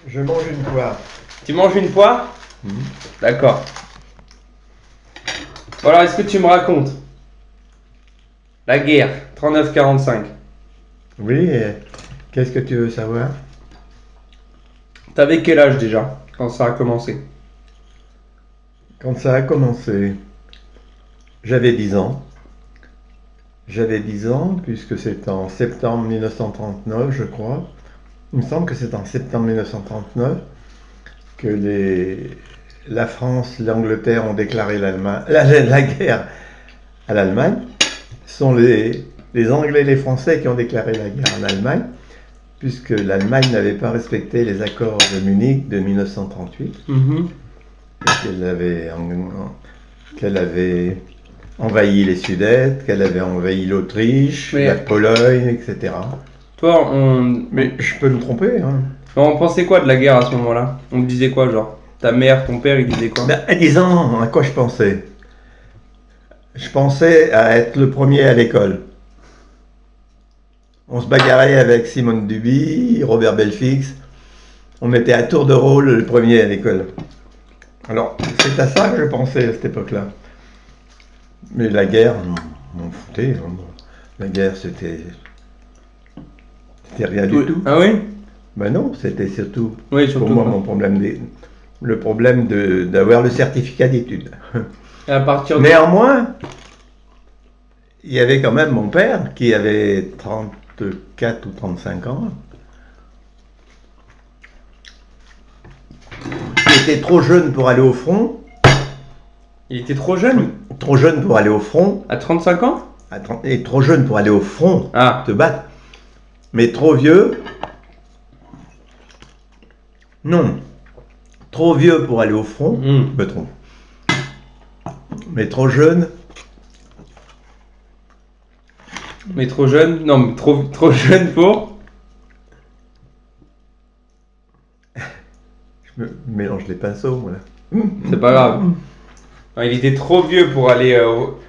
Je mange une poire. Tu manges une poire? Mhm. D'accord. Bon alors, est-ce que tu me racontes la guerre 39-45? Oui, qu'est-ce que tu veux savoir? T'avais quel âge déjà quand ça a commencé? Quand ça a commencé, j'avais 10 ans. J'avais 10 ans puisque c'est en septembre 1939, je crois. Il me semble que c'est en septembre 1939 que la France, l'Angleterre ont déclaré la guerre à l'Allemagne. Ce sont les Anglais et les Français qui ont déclaré la guerre en Allemagne, puisque l'Allemagne n'avait pas respecté les accords de Munich de 1938, qu'elle avait envahi les Sudètes, qu'elle avait envahi l'Autriche, Mais- la Pologne, etc. Toi, on... Mais je peux me tromper, hein. on pensait quoi de la guerre à ce moment-là? On te disait quoi, genre? Ta mère, ton père, ils disaient quoi? Ben, à 10 ans, à quoi je pensais? Je pensais à être le premier à l'école. On se bagarrait avec Simone Duby, Robert Belfix. On était à tour de rôle le premier à l'école. Alors, c'est à ça que je pensais à cette époque-là. Mais la guerre, on m'en foutait. Hein. La guerre, c'était rien du tout. Ah oui? Ben non, c'était surtout, Oui, surtout. pour moi, quoi. mon problème, le problème d'avoir le certificat d'études. Et à partir de... Néanmoins, il y avait quand même mon père qui avait 34 ou 35 ans. Il était trop jeune pour aller au front. Il était trop jeune? Trop jeune pour aller au front. À 35 ans? Et trop jeune pour aller au front, Ah. te battre. Mais trop vieux. Non. Trop vieux pour aller au front. Hmm. Je me trompe. Mais trop jeune. Mais trop jeune? Non, mais trop jeune pour... Je me mélange les pinceaux, moi. Là. C'est pas grave. Non, il était trop vieux pour aller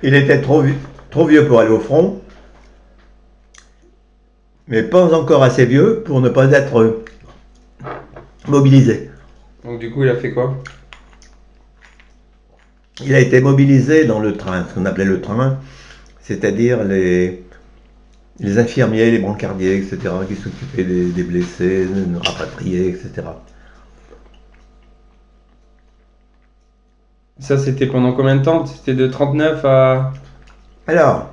Il était trop vieux pour aller au front. Mais pas encore assez vieux pour ne pas être mobilisé. Donc du coup, il a fait quoi? Il a été mobilisé dans le train, ce qu'on appelait le train, c'est-à-dire les infirmiers, les brancardiers, etc., qui s'occupaient des blessés, des rapatriés, etc. Ça, c'était pendant combien de temps? C'était de 39 à... Alors,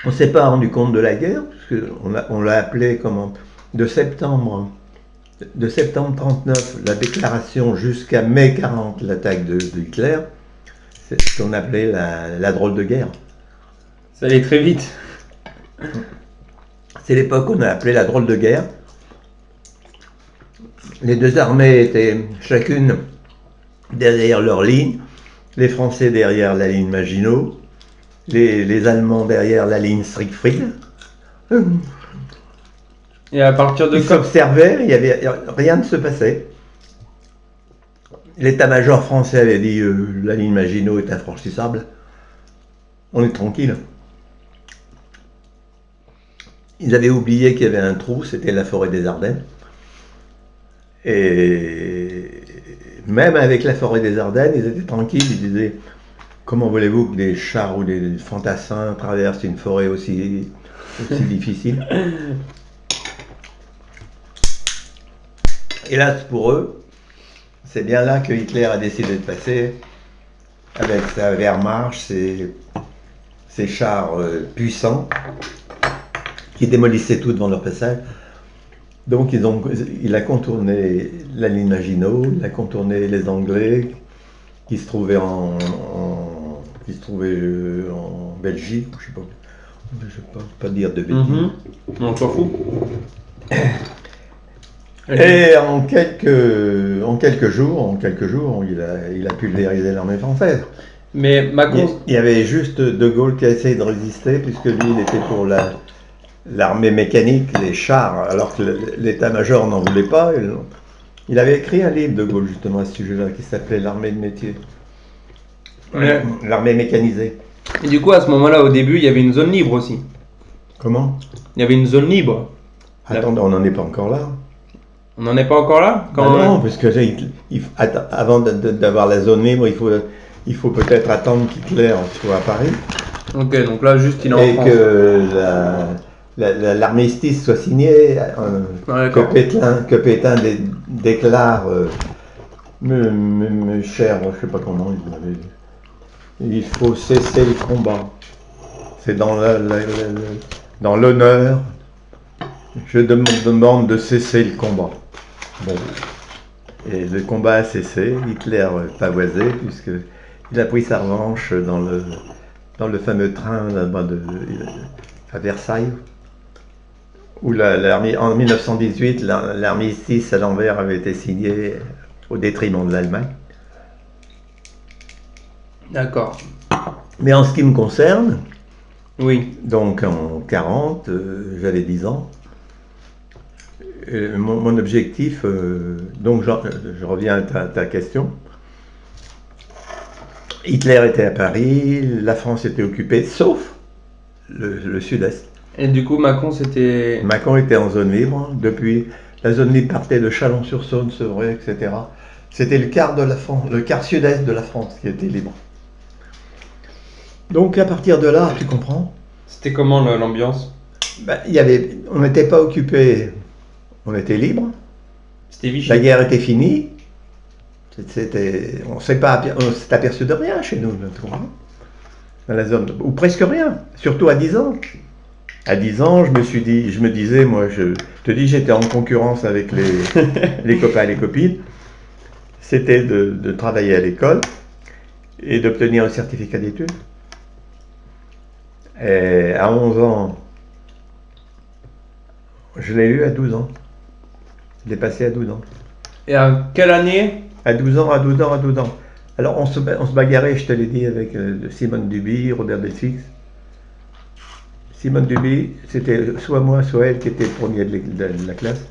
on ne s'est pas rendu compte de la guerre, parce on l'a appelé comment, de septembre 39, la déclaration, jusqu'à mai 40, l'attaque de Hitler, c'est ce qu'on appelait la drôle de guerre. Ça allait très vite. C'est l'époque qu'on a appelé la drôle de guerre. Les deux armées étaient chacune derrière leur ligne, les Français derrière la ligne Maginot, les Allemands derrière la ligne Siegfried. Et à partir de Ils quand? s'observaient, rien ne se passait. L'état-major français avait dit la ligne Maginot est infranchissable. On est tranquille. Ils avaient oublié qu'il y avait un trou, c'était la forêt des Ardennes. Et même avec la forêt des Ardennes, ils étaient tranquilles, ils disaient comment voulez-vous que des chars ou des fantassins traversent une forêt aussi difficile. Hélas pour eux, c'est bien là que Hitler a décidé de passer avec sa Wehrmacht, ses chars puissants qui démolissaient tout devant leur passage. Donc il a contourné la ligne Maginot, il a contourné les Anglais qui se trouvaient en Belgique, je ne sais pas dire de bêtises. On s'en fout. Et en quelques jours, il a pulvérisé l'armée française. Mais Macron... Il y avait juste De Gaulle qui a essayé de résister, puisque lui, il était pour l'armée mécanique, les chars, alors que l'état-major n'en voulait pas. Il avait écrit un livre, De Gaulle, justement, à ce sujet-là, qui s'appelait L'armée de métier. Mais- L'armée mécanisée. Et du coup, à ce moment-là, au début, il y avait une zone libre aussi. Comment? Il y avait une zone libre. Attendez, on n'en est pas encore là. On n'en est pas encore là quand... Non, parce que avant d'avoir la zone libre, il faut peut-être attendre qu'Hitler soit à Paris. Ok, donc là, juste, il est en Et France. que l'armistice soit signé, que Pétain déclare, mes chers, je ne sais pas comment il m'avait dit, il faut cesser le combat. C'est dans l'honneur, je demande de cesser le combat. Bon. Et le combat a cessé, Hitler pavoisé, puisqu'il a pris sa revanche dans le fameux train à Versailles, où en 1918, l'armistice à l'envers avait été signé au détriment de l'Allemagne. D'accord. Mais en ce qui me concerne, Oui. donc en 40, j'avais 10 ans. Mon objectif, donc je reviens à ta question. Hitler était à Paris, la France était occupée, sauf le sud-est. Et du coup, Macron, c'était... Macron était en zone libre. Depuis, la zone libre partait de Chalon-sur-Saône, Sevray, etc. C'était le quart sud-est de la France qui était libre. Donc à partir de là, tu comprends? C'était comment l'ambiance? On n'était pas occupé, on était libre. C'était Vichy. La guerre était finie. On s'est aperçu de rien chez nous, dans la zone, ou presque rien, surtout à 10 ans. À 10 ans, je me disais, moi, je te dis, j'étais en concurrence avec les copains et les copines. C'était de travailler à l'école et d'obtenir un certificat d'études. Et à 11 ans, je l'ai eu à 12 ans. Je l'ai passé à 12 ans. Et à quelle année? À 12 ans. Alors on se bagarrait, je te l'ai dit, avec Simone Duby, Robert Belfix. Simone Duby, c'était soit moi, soit elle qui était le premier de la classe.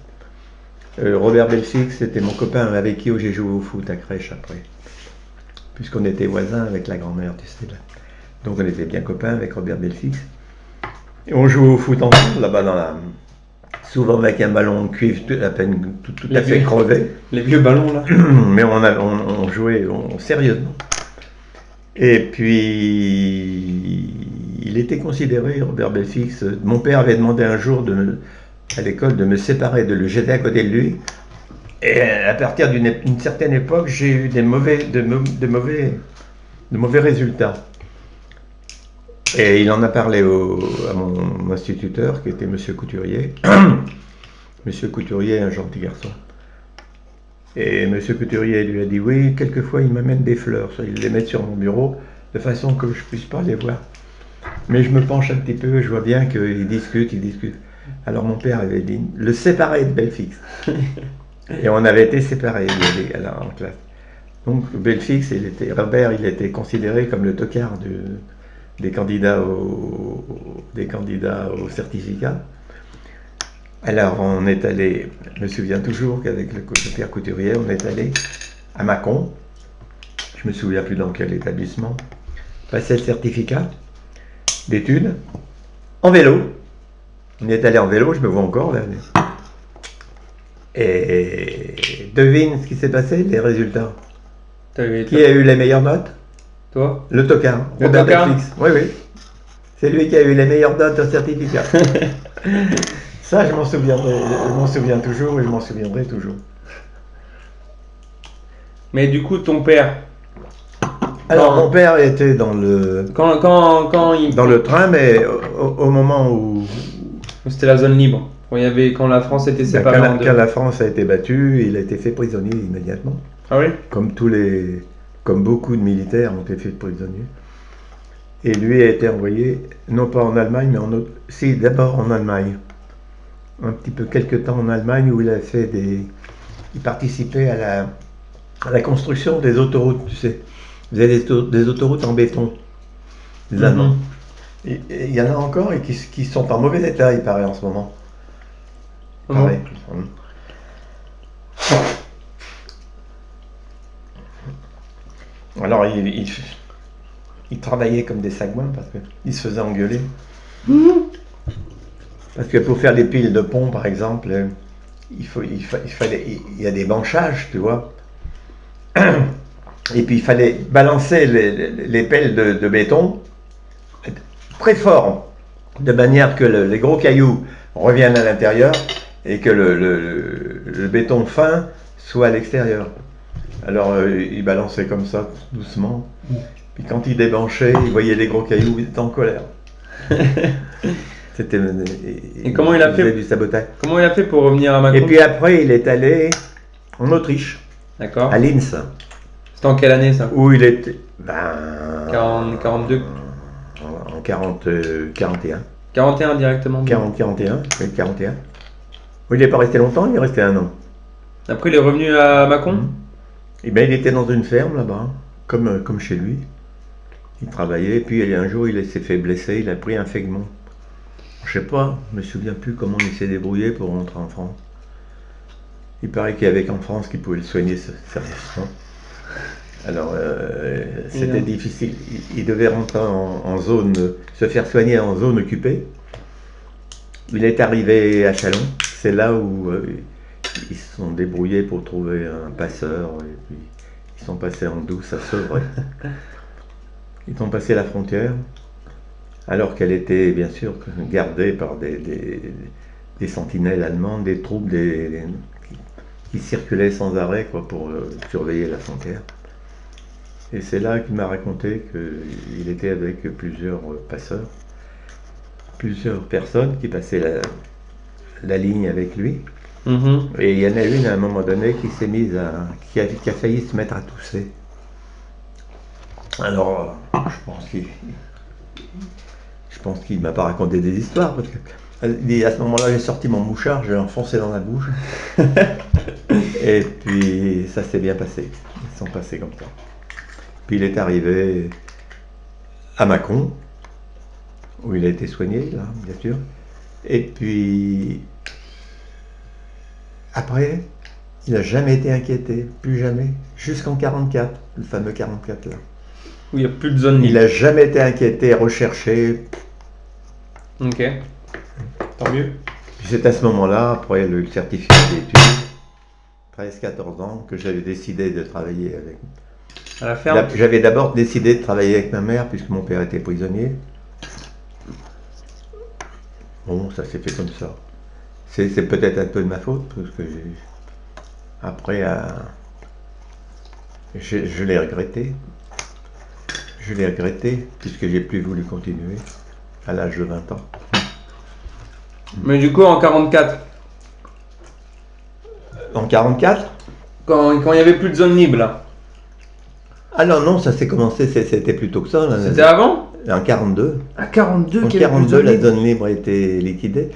Robert Belfix, c'était mon copain avec qui j'ai joué au foot à crèche après. Puisqu'on était voisins avec la grand-mère, tu sais. Là. Donc on était bien copains avec Robert Belfix. Et on jouait au foot ensemble, là-bas souvent avec un ballon de cuivre à peine tout à fait crevé. Les vieux ballons là. Mais on jouait sérieusement. Et puis il était considéré, Robert Belfix. Mon père avait demandé un jour à l'école de me séparer, de le jeter à côté de lui. Et à partir d'une certaine époque, j'ai eu de mauvais résultats. Et il en a parlé à mon instituteur, qui était Monsieur Couturier. Monsieur Couturier, un gentil garçon. Et Monsieur Couturier lui a dit, oui, quelquefois il m'amène des fleurs, il les met sur mon bureau, de façon que je ne puisse pas les voir. Mais je me penche un petit peu, je vois bien qu'il discute. Alors mon père avait dit, le séparer de Belfix. Et on avait été séparés en classe. Donc Belfix, Robert, il était considéré comme le tocard des candidats au certificat. Alors on est allé, je me souviens toujours qu'avec le père Couturier, on est allé à Mâcon, je me souviens plus dans quel établissement, passer le certificat d'études en vélo. On est allé en vélo, je me vois encore là. Et devine ce qui s'est passé, les résultats. Qui a eu les meilleures notes? Toi? Le tocard. Robert Belfix. Oui. C'est lui qui a eu les meilleures notes au certificat. Ça, je m'en souviens toujours et je m'en souviendrai toujours. Mais du coup, ton père... Alors, mon père était dans le... Quand il... Dans le train, mais au moment où... C'était la zone libre. Quand la France était séparée en deux. Quand la France a été battue, il a été fait prisonnier immédiatement. Ah oui? Comme beaucoup de militaires ont été faits prisonniers. Et lui a été envoyé, non pas en Allemagne, mais d'abord en Allemagne. Un petit peu, quelques temps en Allemagne, où il participait à la construction des autoroutes, tu sais. Vous avez des autoroutes en béton, les Allemands. Et il y en a encore et qui sont en mauvais état, il paraît, en ce moment. Pareil. Alors, il travaillait comme des sagouins parce qu'il se faisait engueuler. Parce que pour faire les piles de pont, par exemple, il y a des branchages, tu vois. Et puis il fallait balancer les pelles de béton très fort, de manière que les gros cailloux reviennent à l'intérieur et que le béton fin soit à l'extérieur. Alors il balançait comme ça, doucement. Puis quand il débranchait, il voyait les gros cailloux, il était en colère. C'était Et comment il a fait du sabotage. Comment il a fait pour revenir à Macon? Et puis après, il est allé en Autriche, D'accord. à Linz, C'était en quelle année ça? où il était 42. en 41. 41 directement. 41, oui, 41. Oui, il n'est pas resté longtemps, il est resté 1 an. Après, il est revenu à Macon? Et bien, il était dans une ferme là-bas, comme chez lui. Il travaillait, et puis un jour, il s'est fait blesser, il a pris un phégmon. Je sais pas, je me souviens plus comment il s'est débrouillé pour rentrer en France. Il paraît qu'il y avait qu'en France qui pouvait le soigner sérieusement. Alors, c'était difficile. Il devait rentrer en zone, se faire soigner en zone occupée. Il est arrivé à Châlons. C'est là où ils se sont débrouillés pour trouver un passeur. Et puis, ils sont passés en douce à Sevray. Ils ont passé la frontière, alors qu'elle était bien sûr gardée par des sentinelles allemandes, des troupes qui circulaient sans arrêt pour surveiller la frontière. Et c'est là qu'il m'a raconté qu'il était avec plusieurs passeurs, plusieurs personnes qui passaient la ligne avec lui. Et il y en a une à un moment donné qui s'est mise qui a failli se mettre à tousser. Alors, je pense qu'il m'a pas raconté des histoires, parce que à ce moment-là, j'ai sorti mon mouchard, je l'ai enfoncé dans la bouche. Et puis, ça s'est bien passé. Ils sont passés comme ça. Puis, il est arrivé à Mâcon, où il a été soigné, là, bien sûr. Et puis, après, il n'a jamais été inquiété, plus jamais, jusqu'en 44, le fameux 44 là. Où il n'y a plus de zone libre. Il n'a jamais été inquiété, recherché. Ok, tant mieux. Puis c'est à ce moment-là, après le certificat d'études, 13-14 ans, que j'avais décidé de travailler avec. À la ferme? J'avais d'abord décidé de travailler avec ma mère, puisque mon père était prisonnier. Bon, ça s'est fait comme ça. C'est peut-être un peu de ma faute, parce que après, je l'ai regretté. Je l'ai regretté, puisque j'ai plus voulu continuer à l'âge de 20 ans. Mais du coup, en 44, En 44 quand il n'y avait plus de zone libre, là, Ah non, ça s'est commencé, c'était plus tôt que ça. Là, c'était avant? En 42. À 42, En 42, la zone libre a été liquidée.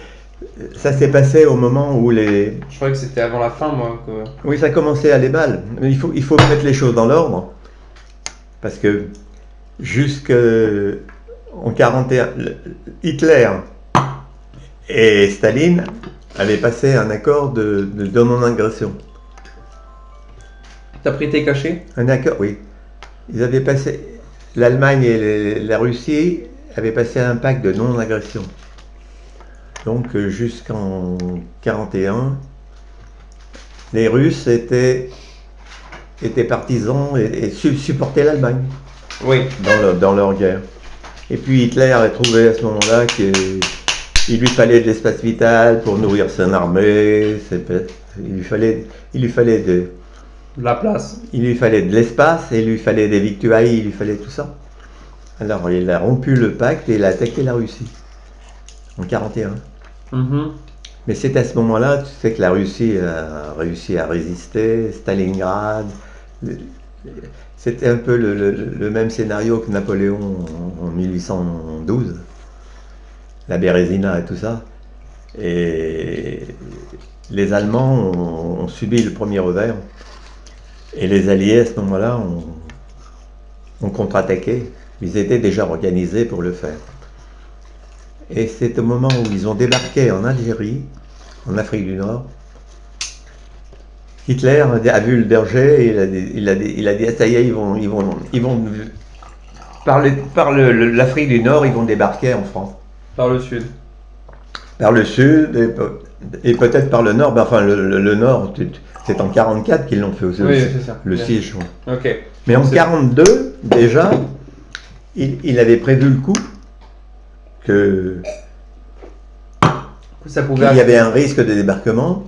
Ça s'est passé au moment où les... Je croyais que c'était avant la fin, moi. Oui, ça commençait à aller mal. Mais il faut mettre les choses dans l'ordre. Parce que jusqu'en 41, Hitler et Staline avaient passé un accord de non-agression. T'as pris tes cachets? Un accord, oui. Ils avaient passé... L'Allemagne et la Russie avaient passé un pacte de non-agression. Donc jusqu'en 41, les Russes étaient partisans et supportaient l'Allemagne. Oui. Dans leur guerre. Et puis Hitler a trouvé à ce moment-là qu'il lui fallait de l'espace vital pour nourrir son armée. Il lui fallait de la place. Il lui fallait de l'espace, et il lui fallait des victuailles, il lui fallait tout ça. Alors il a rompu le pacte et il a attaqué la Russie en 41. Mais c'est à ce moment-là, tu sais, que la Russie a réussi à résister, Stalingrad. C'était un peu le même scénario que Napoléon en 1812, la Bérésina et tout ça. Et les Allemands ont subi le premier revers. Et les Alliés, à ce moment-là, ont contre-attaqué. Ils étaient déjà organisés pour le faire. Et c'est au moment où ils ont débarqué en Algérie, en Afrique du Nord. Hitler a vu le danger et il a dit, ah, ça y est, ils vont par l'Afrique du Nord, ils vont débarquer en France. Par le sud. par le sud et peut-être par le nord. Ben, enfin, le nord, c'est en 44 qu'ils l'ont fait aussi, Oui, c'est ça. le Bien. siège. Ouais. Ok. Mais en C'est- 42, déjà, il avait prévu le coup que Ça pouvait qu'il y arriver. avait un risque de débarquement,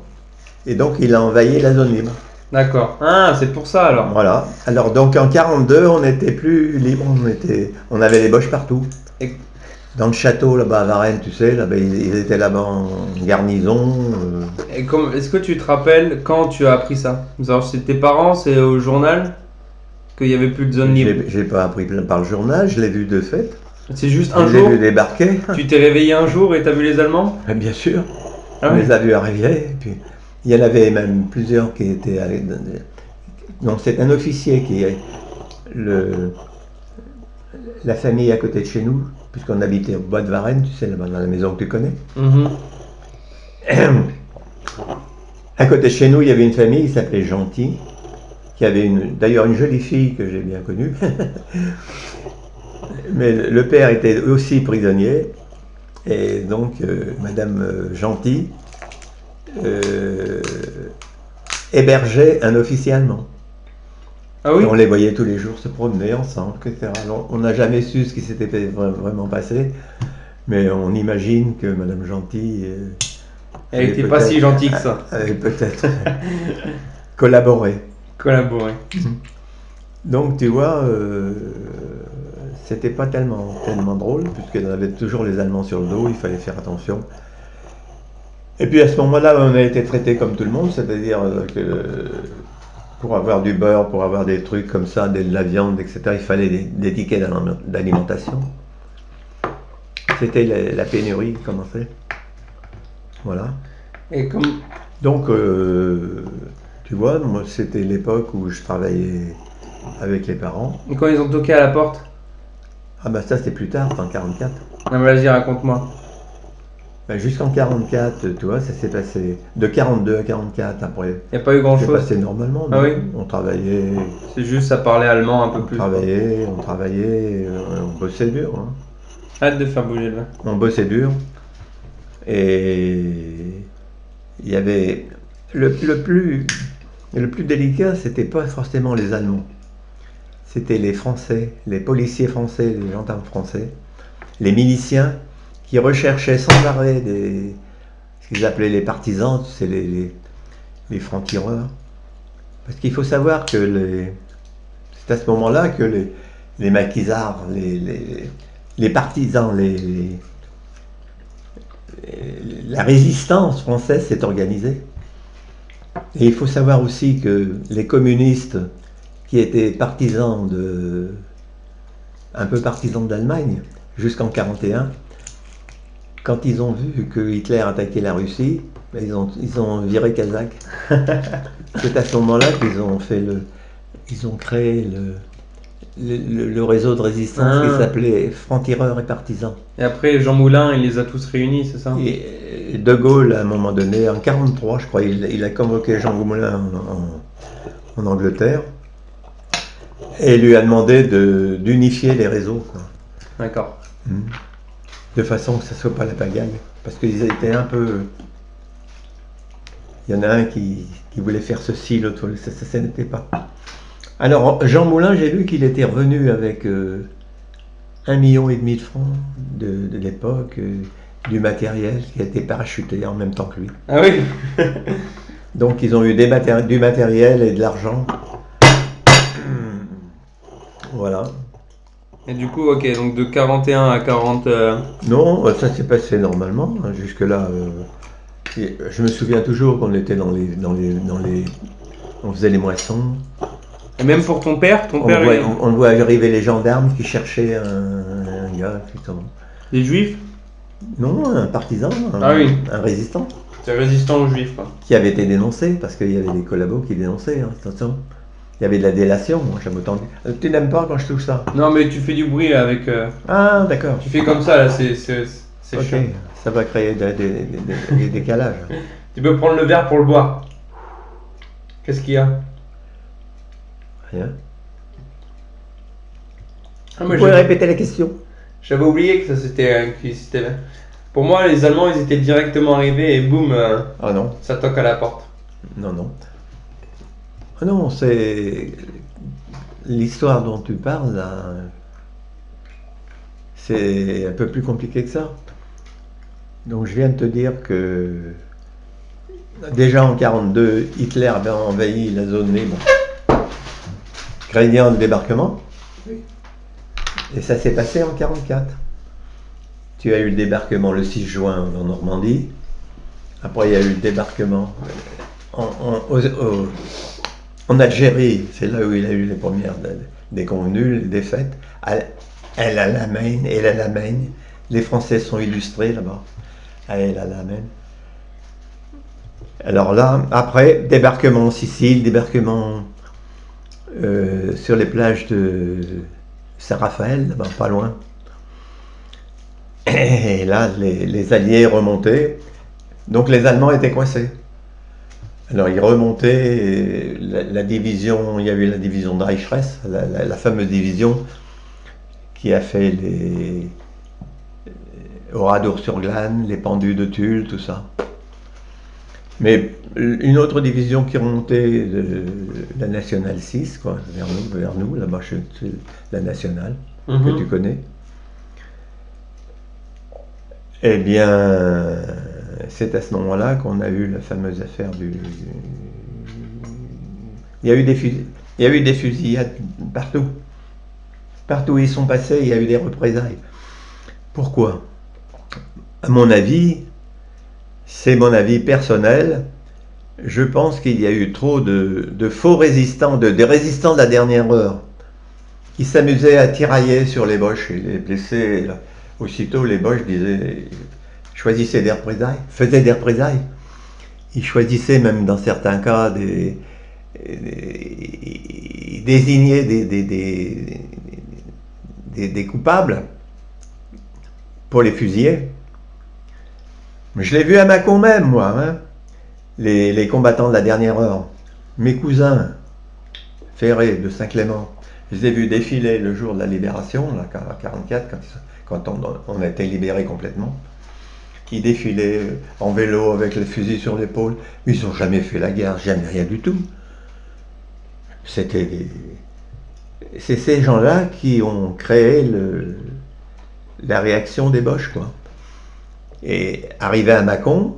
et donc il a envahi la zone libre. D'accord. Ah, c'est pour ça alors. Voilà. Alors donc en 42, on n'était plus libre, on avait les boches partout. Et- Dans le château là-bas à Varennes, tu sais, là-bas, ils étaient là-bas en garnison. Est-ce que tu te rappelles quand tu as appris ça? Genre, c'est tes parents, c'est au journal qu'il n'y avait plus de zone libre. J'ai pas appris par le journal, je l'ai vu de fait. C'est juste Je un les ai jour, vus débarquer. tu t'es réveillé un jour et t'as vu les Allemands? Bien sûr, Ah on oui. les a vus arriver. Et puis, il y en avait même plusieurs qui étaient allés. Donc c'est un officier qui est la famille à côté de chez nous, puisqu'on habitait au bois de Varennes, tu sais, là-bas dans la maison que tu connais. Mhm. À côté de chez nous, il y avait une famille qui s'appelait Gentil, qui avait d'ailleurs une jolie fille que j'ai bien connue. Mais le père était aussi prisonnier, et donc Madame Gentil hébergeait un officier allemand. Ah oui? Et on les voyait tous les jours se promener ensemble, etc. Alors, on n'a jamais su ce qui s'était vraiment passé, mais on imagine que Madame Gentil Elle était pas si gentille que ça. avait peut-être collaboré. Collaborer. Donc tu vois, c'était pas tellement drôle, puisqu'il y avait toujours les Allemands sur le dos, il fallait faire attention. Et puis à ce moment-là, on a été traité comme tout le monde, c'est-à-dire que pour avoir du beurre, pour avoir des trucs comme ça, de la viande, etc., il fallait des tickets d'alimentation. C'était la pénurie qui commençait. Voilà. Et comme. Donc, tu vois, moi, c'était l'époque où je travaillais avec les parents. Et quand ils ont toqué à la porte? Ah bah ça, c'était plus tard, en 44. Non, mais vas-y, raconte-moi. Ben, jusqu'en 44, tu vois, ça s'est passé de 42 à 44. Après, Il n'y a pas eu c'est grand-chose. passé normalement. Ah non. oui? On travaillait, C'est juste, ça parlait allemand un peu plus. on travaillait, on bossait dur. Hein. Hâte de faire bouger le vin. On bossait dur. Et il y avait le plus délicat, c'était pas forcément les Allemands. C'était les Français, les policiers français, les gendarmes français, les miliciens qui recherchaient sans arrêt ce qu'ils appelaient les partisans, c'est les francs-tireurs. Parce qu'il faut savoir que c'est à ce moment-là que les maquisards, les partisans, la résistance française s'est organisée. Et il faut savoir aussi que les communistes qui étaient un peu partisans d'Allemagne jusqu'en 1941, quand ils ont vu que Hitler attaquait la Russie, ils ont viré Kazakh. C'est à ce moment-là qu'ils ont créé le réseau de résistance qui s'appelait Francs-Tireurs et Partisans. Et après, Jean Moulin, il les a tous réunis, c'est ça? Et De Gaulle, à un moment donné, en 1943, je crois, il a convoqué Jean Moulin en Angleterre et lui a demandé d'unifier les réseaux. Quoi. D'accord. De façon que ça ne soit pas la pagaille. Parce qu'ils étaient un peu... Il y en a un qui voulait faire ceci, l'autre, ça n'était pas. Alors, Jean Moulin, j'ai vu qu'il était revenu avec 1,5 million de francs de l'époque, du matériel qui a été parachuté en même temps que lui. Ah oui? Donc, ils ont eu du matériel et de l'argent. Voilà. Et du coup, ok, donc de 41 à 40... Non, ça s'est passé normalement. Hein, jusque-là, je me souviens toujours qu'on était on faisait les moissons. Et même pour ton père? On voit arriver les gendarmes qui cherchaient un gars, justement. Les juifs? Non, un partisan, un résistant. C'est résistant aux juifs, quoi. Qui avait été dénoncé, parce qu'il y avait des collabos qui dénonçaient, hein, attention. Il y avait de la délation, moi j'aime autant dire. Tu n'aimes pas quand je touche ça? Non, mais tu fais du bruit avec... Ah, d'accord. Tu fais comme ça, là, c'est Ok, chiant. ça va créer des décalages. Tu peux prendre le verre pour le boire. Qu'est-ce qu'il y a? Rien. Ah, Vous pouvez répéter la question? j'avais oublié que ça c'était là. Pour moi, les Allemands, ils étaient directement arrivés et boum, Ah non, ça toque à la porte. non. Ah non, c'est l'histoire dont tu parles là, c'est un peu plus compliqué que ça. Donc je viens de te dire que déjà en 1942, Hitler avait envahi la zone libre, craignant le débarquement. Oui. Et ça s'est passé en 1944. Tu as eu le débarquement le 6 juin en Normandie. Après, il y a eu le débarquement en Algérie. C'est là où il a eu les premières déconvenues, les défaites. El Alamein, El Alamein. Les Français sont illustrés là-bas. À El Alamein. Alors là, après, débarquement en Sicile, débarquement sur les plages de Saint-Raphaël, là-bas, pas loin. Et là, les Alliés remontaient. Donc les Allemands étaient coincés. Alors ils remontaient, la division, il y avait la division de Reichsreich, la fameuse division qui a fait les Oradour-sur-Glane, les pendus de Tulle, tout ça. Mais une autre division qui remontait de la Nationale 6, quoi, vers nous, là-bas, c'est la Nationale, que tu connais. Eh bien, c'est à ce moment-là qu'on a eu la fameuse affaire du... Il y a eu des fusillades partout. Partout où ils sont passés, il y a eu des représailles. Pourquoi? À mon avis, c'est mon avis personnel, je pense qu'il y a eu trop de faux résistants, de résistants de la dernière heure, qui s'amusaient à tirailler sur les Boches et les blessés. Aussitôt, les Boches choisissaient des représailles, faisaient des représailles. Ils choisissaient même dans certains cas désigner des coupables pour les fusiller. Je l'ai vu à Mâcon même, moi, hein, les combattants de la dernière heure. Mes cousins, Ferré de Saint-Clément, je les ai vus défiler le jour de la libération, là, en 1944, quand on a été libérés complètement. Ils défilaient en vélo avec le fusil sur l'épaule. Ils n'ont jamais fait la guerre, jamais rien du tout. C'est ces gens-là qui ont créé la réaction des Boches, quoi. Et arrivé à Mâcon,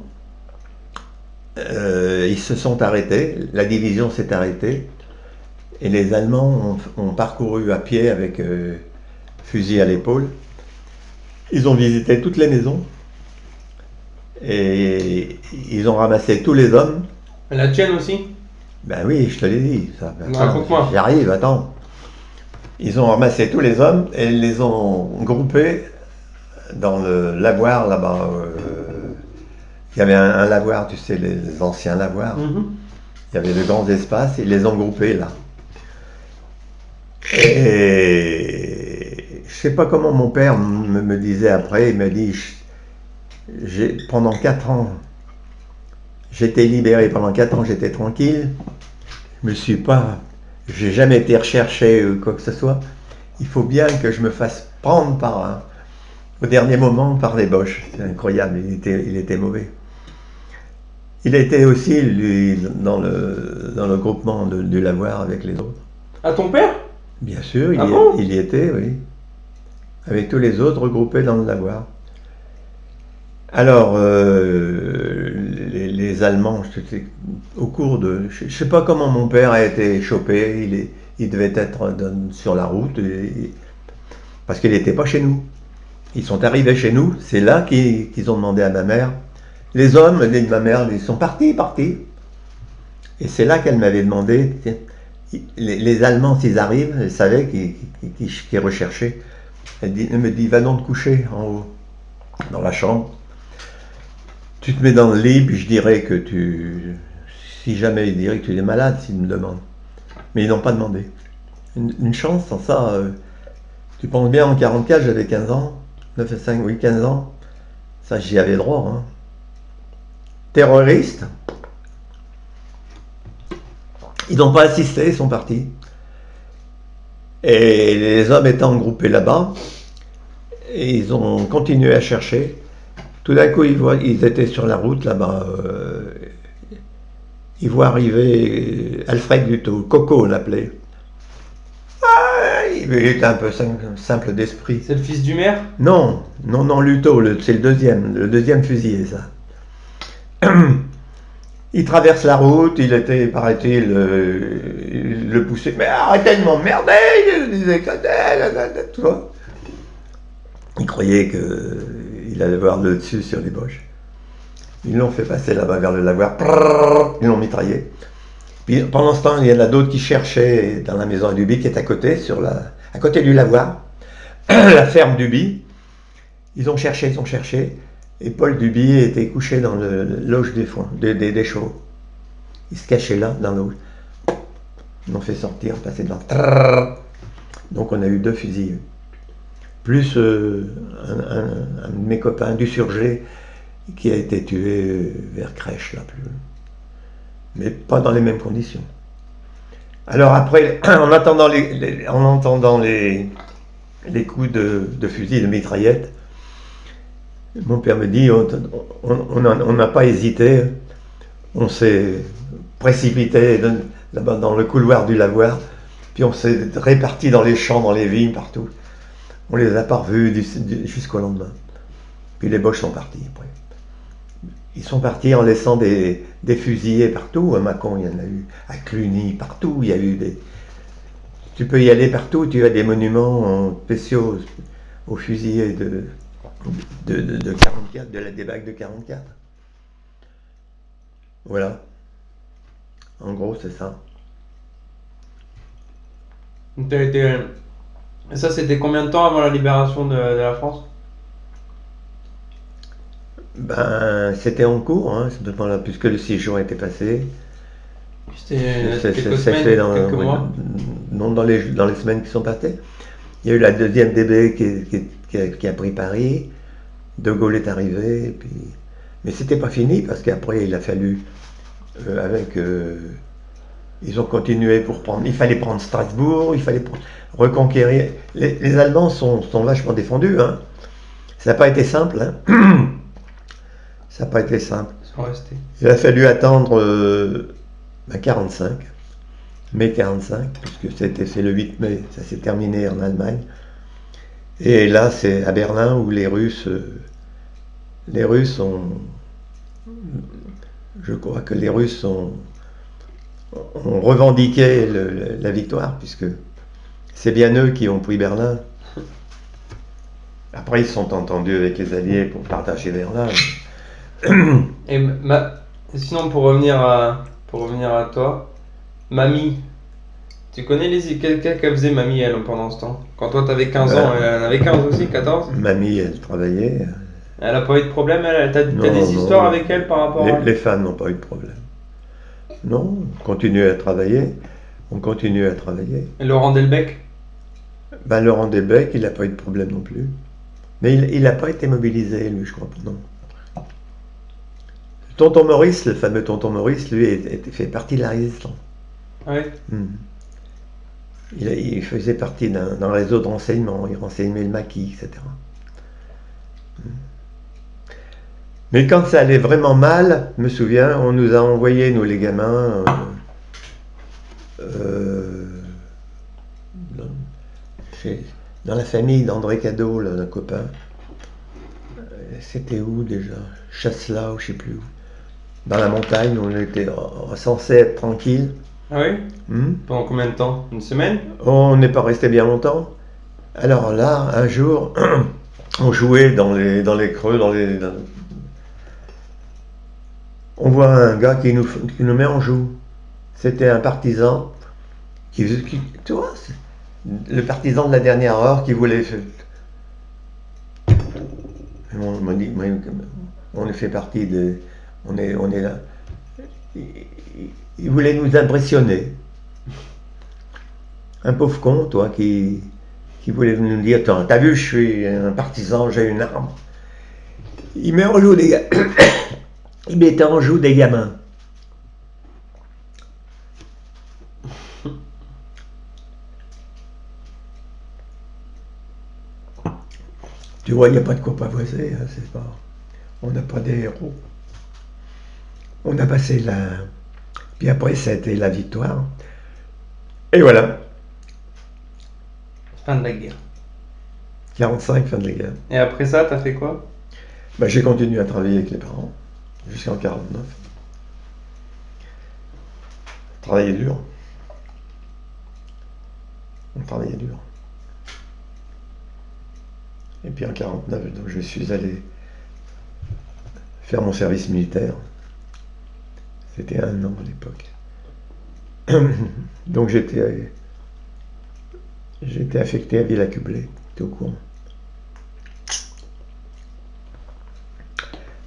ils se sont arrêtés, la division s'est arrêtée, et les Allemands ont parcouru à pied avec fusil à l'épaule. Ils ont visité toutes les maisons, et ils ont ramassé tous les hommes. La tienne aussi? Ben oui, je te l'ai dit. Raconte-moi. J'arrive, attends. Ils ont ramassé tous les hommes et ils les ont groupés dans le lavoir là-bas. Il y avait un lavoir, tu sais, les anciens lavoirs. Il y avait de grands espaces, ils les ont groupés là. Et je sais pas comment mon père me disait après, il m'a dit, pendant 4 ans, j'étais libéré, pendant 4 ans j'étais tranquille, j'ai jamais été recherché ou quoi que ce soit. Il faut bien que je me fasse prendre au dernier moment par les Boches. C'est incroyable, il était mauvais. Il était aussi, lui, dans le groupement du lavoir avec les autres. À ton père? Bien sûr, bon il y était, oui. Avec tous les autres regroupés dans le lavoir. Alors, les Allemands, au cours de... Je ne sais pas comment mon père a été chopé, il devait être sur la route, parce qu'il n'était pas chez nous. Ils sont arrivés chez nous, c'est là qu'ils ont demandé à ma mère. Les hommes de ma mère, ils sont partis. Et c'est là qu'elle m'avait demandé, les Allemands, s'ils arrivent, elle savait qu'ils recherchaient. Elle me dit, va donc te coucher en haut, dans la chambre. Tu te mets dans le lit, puis je dirais que si jamais ils diraient que tu es malade, s'ils me demandent. Mais ils n'ont pas demandé. Une chance, sans ça, tu penses bien, en 1944, j'avais 15 ans, 9 et 5, oui, 15 ans. Ça, j'y avais droit, hein. Terroristes, ils n'ont pas assisté, ils sont partis. Et les hommes étant groupés là-bas, et ils ont continué à chercher. Tout d'un coup, ils étaient sur la route là-bas. Ils voient arriver Alfred Luto, Coco on l'appelait. Ah, il était un peu simple d'esprit. C'est le fils du maire? Non, non, non, Luto, c'est le deuxième fusillé, ça. Il traverse la route, il était, paraît-il, il le poussait. Mais arrêtez de m'emmerder, il disait que tu vois. Il croyait qu'il allait voir le dessus sur les Boches. Ils l'ont fait passer là-bas vers le lavoir, ils l'ont mitraillé. Puis pendant ce temps, il y en a d'autres qui cherchaient dans la maison à Duby, qui est à côté, à côté du lavoir, la ferme Duby. Ils ont cherché, et Paul Duby était couché dans le loge des chevaux. Il se cachait là, dans l'eau. Ils l'ont fait sortir, passer devant. Donc on a eu 2 fusils. Plus un de mes copains du Surgé qui a été tué vers Crèche, là, plus. Mais pas dans les mêmes conditions. Alors après, en entendant les coups de fusil, de mitraillette, mon père me dit, on n'a pas hésité, on s'est précipité là-bas dans le couloir du lavoir, puis on s'est répartis dans les champs, dans les vignes, partout. On les a pas revus jusqu'au lendemain. Puis les Boches sont partis après. Ils sont partis en laissant des fusillés partout. À Mâcon, il y en a eu. À Cluny, partout, il y a eu des... Tu peux y aller partout, tu as des monuments spéciaux aux fusillés de 44, des bagues de 44. Voilà. En gros, c'est ça. Et ça, c'était combien de temps avant la libération de la France? Ben, c'était en cours, hein, là, puisque le 6 juin était passé. C'était quelques semaines, quelques mois? Non, dans les semaines qui sont passées. Il y a eu la deuxième DB qui a pris Paris. De Gaulle est arrivé. Puis... Mais c'était pas fini, parce qu'après, il a fallu, ils ont continué pour prendre... Il fallait prendre Strasbourg, il fallait reconquérir... Les Allemands sont vachement défendus, hein. Ça n'a pas été simple, hein. Ça n'a pas été simple. Ils sont restés. Il a fallu attendre 45, mai 45, puisque c'est le 8 mai, ça s'est terminé en Allemagne. Et là, c'est à Berlin où les Russes ont... Je crois que les Russes ont revendiqué la victoire, puisque c'est bien eux qui ont pris Berlin. Après, ils se sont entendus avec les Alliés pour partager Berlin. Et sinon, pour revenir à toi, Mamie, tu connais qu'elle faisait Mamie, elle, pendant ce temps? Quand toi t'avais 15 ans, elle en avait 15 aussi, 14? Mamie, elle travaillait. Elle a pas eu de problème, t'as Non, des histoires non. avec elle par rapport à... Les femmes n'ont pas eu de problème. Non, on continue à travailler. On continue à travailler. Et Laurent Delbecq? Ben, Laurent Delbecq, il n'a pas eu de problème non plus. Mais il n'a pas été mobilisé, lui, je crois. Non. Tonton Maurice, le fameux Tonton Maurice, lui, fait partie de la résistance. Oui. Il faisait partie d'un réseau de renseignement. Il renseignait le maquis, etc. Mais quand ça allait vraiment mal, je me souviens, on nous a envoyé, nous les gamins, dans la famille d'André Cadeau, là, d'un copain. C'était où déjà? Chasselas, ou je sais plus où. Dans la montagne, on était censé être tranquille. Ah oui? Pendant combien de temps? Une semaine? On n'est pas resté bien longtemps. Alors là, un jour, on jouait dans les creux, on voit un gars qui nous met en joue. C'était un partisan tu vois, le partisan de la dernière heure qui voulait... On fait partie de... On est là. Il voulait nous impressionner. Un pauvre con, toi, qui voulait nous dire, t'as vu, je suis un partisan, j'ai une arme. Il met en joue des gars. Il mettait en joue des gamins. Tu vois, il n'y a pas de quoi pavoiser, hein, c'est pas... On n'a pas des héros. On a passé la... Puis après, ça a été la victoire. Et voilà, Fin de la guerre. 45, fin de la guerre. Et après ça, t'as fait quoi? Bah, j'ai continué à travailler avec les parents jusqu'en 49. Travailler dur. On travaillait dur. Et puis en 49, donc, je suis allé faire mon service militaire. C'était 1 an à l'époque. Donc j'étais affecté à Villacoublay, t'es au courant.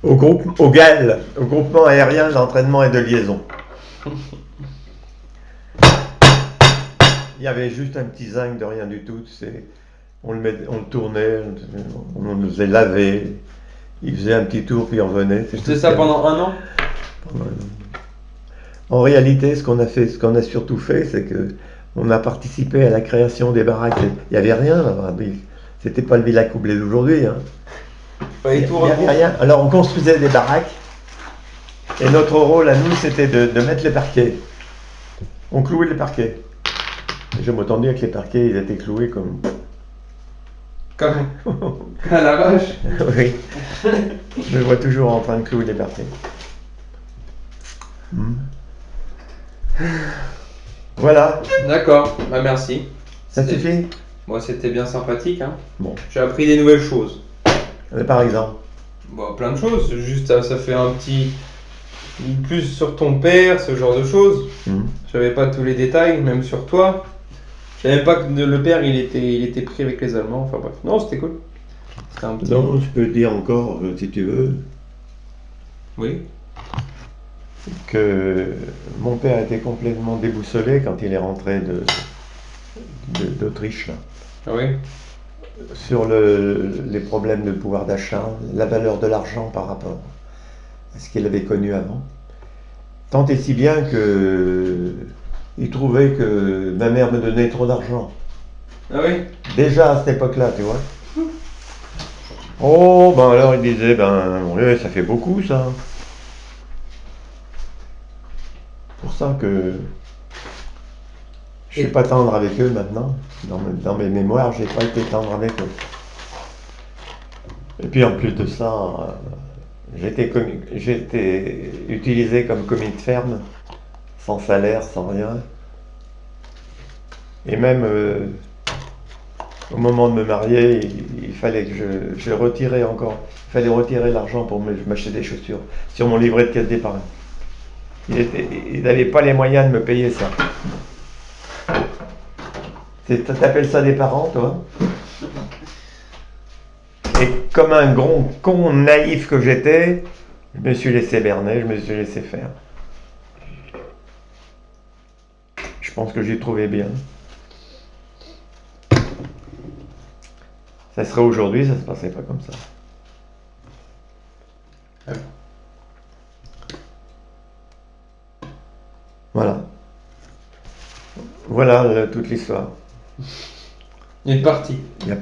Au GAL, au groupement aérien d'entraînement et de liaison. Il y avait juste un petit zinc de rien du tout. On le tournait, on le faisait laver. Il faisait un petit tour puis on revenait. C'était ça pendant 1 an? Pendant 1 an. En réalité, ce qu'on a surtout fait, c'est que on a participé à la création des baraques. Il n'y avait rien là-bas. C'était pas le Villacoublay d'aujourd'hui. Hein. Il n'y avait rien. Alors on construisait des baraques. Et notre rôle à nous, c'était de mettre les parquets. On clouait les parquets. Je m'entendais que les parquets, ils étaient cloués comme... Comme à l'arrache. Oui. Je me vois toujours en train de clouer les parquets. Voilà. D'accord, bah merci. Ça suffit? Moi, c'était bien sympathique. Hein. Bon. J'ai appris des nouvelles choses. Mais par exemple? Bon, plein de choses. Juste, ça fait un petit... Plus sur ton père, ce genre de choses. Je savais pas tous les détails, même sur toi. Je savais pas que le père, il était pris avec les Allemands. Enfin bref. Non, c'était cool. C'était un petit... Non, je peux te dire encore, si tu veux, Oui. que mon père était complètement déboussolé quand il est rentré d'Autriche, là. Ah oui. Sur les problèmes de pouvoir d'achat, la valeur de l'argent par rapport à ce qu'il avait connu avant. Tant et si bien que il trouvait que ma mère me donnait trop d'argent. Ah oui. Déjà à cette époque-là, tu vois. Oh, ben alors il disait, ben oui, ça fait beaucoup ça. Pour ça que je suis pas tendre avec eux maintenant. Dans mes mémoires, j'ai pas été tendre avec eux. Et puis en plus de ça, j'étais utilisé comme commis de ferme, sans salaire, sans rien. Et même au moment de me marier, il fallait que je retirais encore. Il fallait retirer l'argent pour m'acheter des chaussures sur mon livret de caisse d'épargne. Il n'avait pas les moyens de me payer ça. T'appelles ça des parents, toi? Et comme un gros con naïf que j'étais, je me suis laissé berner, je me suis laissé faire. Je pense que j'y trouvais bien. Ça serait aujourd'hui, ça se passerait pas comme ça. Voilà. Voilà toute l'histoire. Une partie. Il y a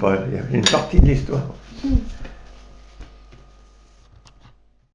une partie de l'histoire.